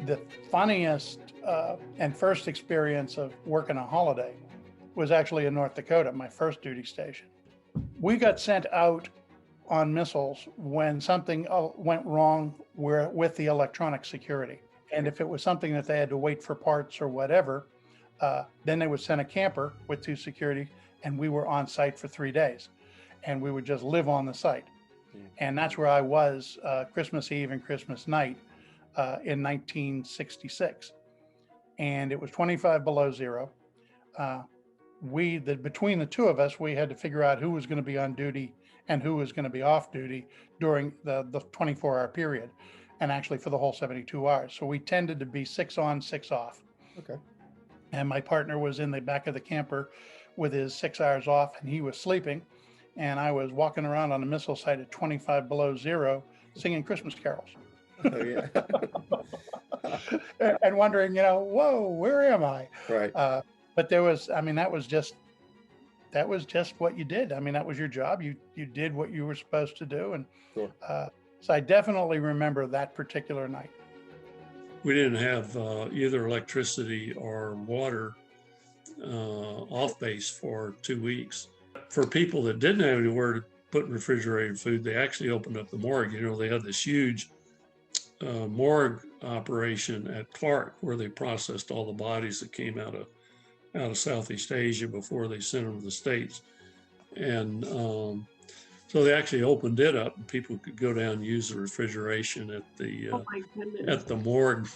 The funniest and first experience of working a holiday was actually in North Dakota, my first duty station. We got sent out on missiles when something went wrong with the electronic security. And if it was something that they had to wait for parts or whatever, then they would send a camper with 2 security, and we were on site for 3 days. And we would just live on the site. And that's where I was Christmas Eve and Christmas night in 1966. And it was 25 below zero. Between the two of us, we had to figure out who was going to be on duty and who was going to be off duty during the 24-hour period, and actually for the whole 72 hours. So we tended to be 6 on, 6 off. Okay. And my partner was in the back of the camper with his 6 hours off, and he was sleeping. And I was walking around on a missile site at 25 below zero, singing Christmas carols. Oh, yeah. And wondering, whoa, where am I? Right. But that was just what you did. I mean, that was your job. You did what you were supposed to do. And Sure. So I definitely remember that particular night. We didn't have either electricity or water off base for 2 weeks. For people that didn't have anywhere to put refrigerated food, they actually opened up the morgue. They had this huge morgue operation at Clark where they processed all the bodies that came out of Southeast Asia before they sent them to the States. And so they actually opened it up, and people could go down and use the refrigeration at the morgue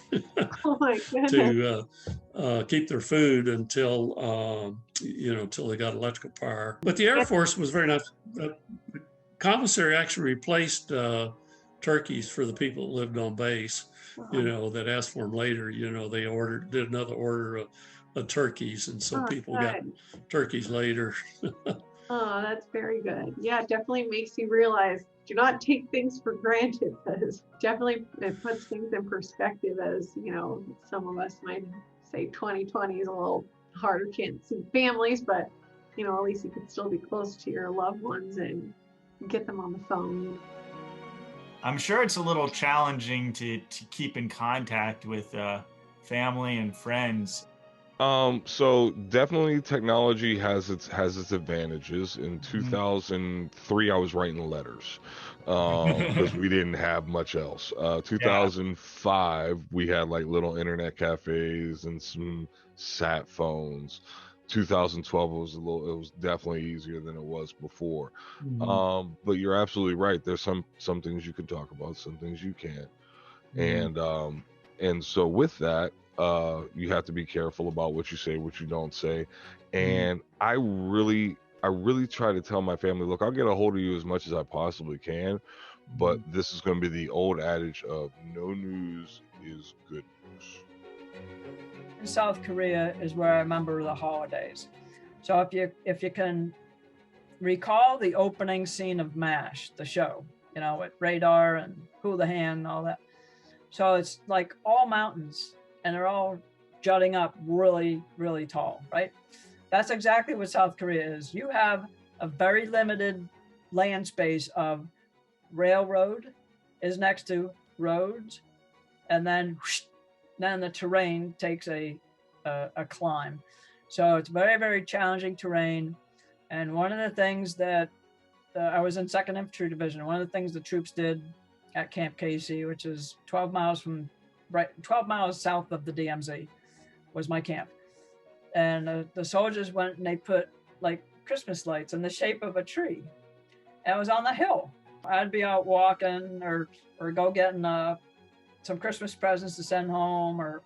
Oh my goodness. to keep their food until they got electrical power. But the Air Force was very nice. The commissary actually replaced turkeys for the people that lived on base. Wow. That asked for them later. They did another order of turkeys, and so people got turkeys later. Oh, that's very good. Yeah, it definitely makes you realize, do not take things for granted, because definitely it puts things in perspective. As some of us might say 2020 is a little harder, can't see families, but at least you can still be close to your loved ones and get them on the phone. I'm sure it's a little challenging to keep in contact with family and friends. So definitely technology has its advantages. In 2003, I was writing letters because we didn't have much else. 2005, we had like little internet cafes and some sat phones. 2012 it was definitely easier than it was before. Mm-hmm. But you're absolutely right. There's some things you can talk about, some things you can't. Mm-hmm. And so with that, you have to be careful about what you say, what you don't say. And I really try to tell my family, look, I'll get a hold of you as much as I possibly can, but this is going to be the old adage of no news is good news. In South Korea is where I remember the holidays. So if you can recall the opening scene of MASH, the show, with Radar and Houlihan and all that. So it's like all mountains, and they're all jutting up really, really tall, right? That's exactly what South Korea is. You have a very limited land space of railroad is next to roads, and then the terrain takes a climb. So it's very, very challenging terrain. And one of the things that I was in 2nd Infantry Division, one of the things the troops did at Camp Casey, which is 12 miles south of the DMZ, was my camp. And the soldiers went and they put like Christmas lights in the shape of a tree. And it was on the hill. I'd be out walking or go getting some Christmas presents to send home or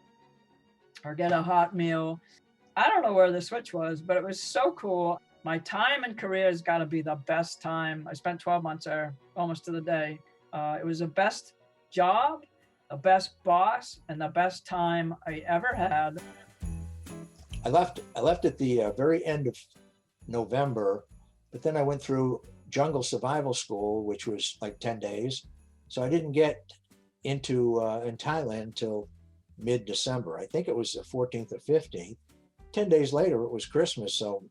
get a hot meal. I don't know where the switch was, but it was so cool. My time in Korea has got to be the best time. I spent 12 months there, almost to the day. It was the best job, the best boss, and the best time I ever had. I left at the very end of November, but then I went through jungle survival school, which was like 10 days. So I didn't get into in Thailand till mid-December. I think it was the 14th or 15th. 10 days later, it was Christmas. So,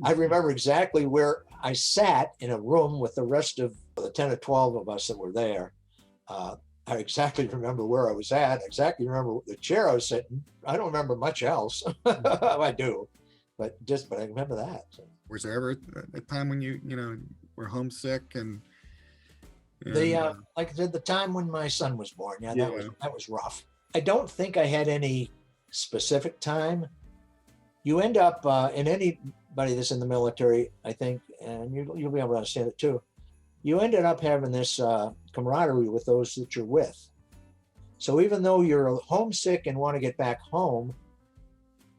I remember exactly where I sat in a room with the rest of the 10 or 12 of us that were there. I exactly remember where I was at. I exactly remember the chair I was sitting. I don't remember much else. I do, but I remember that. Was there ever a time when you were homesick and Like I said, the time when my son was born, Yeah. that was rough. I don't think I had any specific time. You end up, in anybody that's in the military, I think, and you'll be able to understand it too. You ended up having this camaraderie with those that you're with. So even though you're homesick and want to get back home,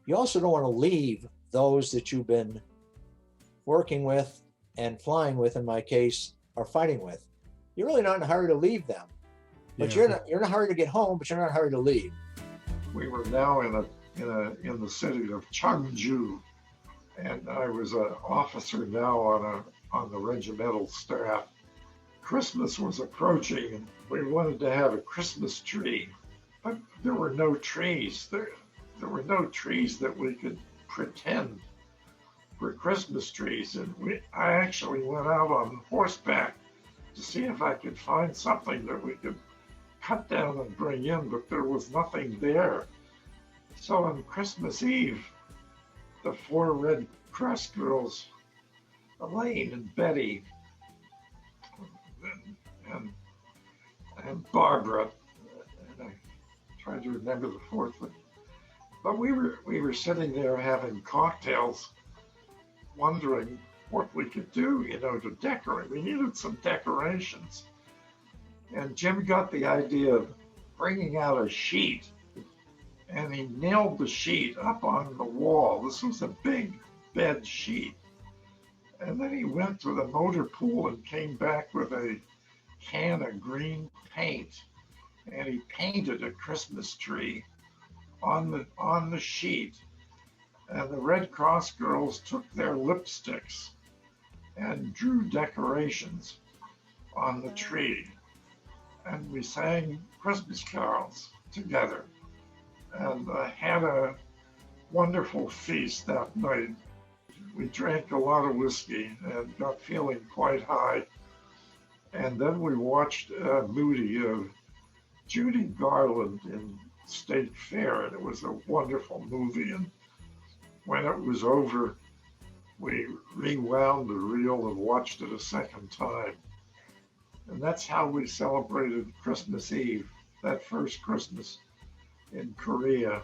you also don't want to leave those that you've been working with and flying with, in my case, or fighting with. You're really not in a hurry to leave them, but Yeah. you're in a hurry to get home, but you're not in a hurry to leave. We were now in the city of Chungju, and I was an officer now on the regimental staff. Christmas was approaching, and we wanted to have a Christmas tree, but there were no trees. There were no trees that we could pretend were Christmas trees, and I actually went out on horseback to see if I could find something that we could cut down and bring in, but there was nothing there. So on Christmas Eve, the 4 Red Cross girls, Elaine and Betty and Barbara, and I tried to remember the fourth one, but we were sitting there having cocktails, wondering what we could do, to decorate. We needed some decorations. And Jim got the idea of bringing out a sheet, and he nailed the sheet up on the wall. This was a big bed sheet. And then he went to the motor pool and came back with a can of green paint, and he painted a Christmas tree on the sheet. And the Red Cross girls took their lipsticks and drew decorations on the tree. And we sang Christmas carols together, and had a wonderful feast that night. We drank a lot of whiskey and got feeling quite high. And then we watched a movie of Judy Garland in State Fair, and it was a wonderful movie. And when it was over, we rewound the reel and watched it a second time. And that's how we celebrated Christmas Eve, that first Christmas in Korea.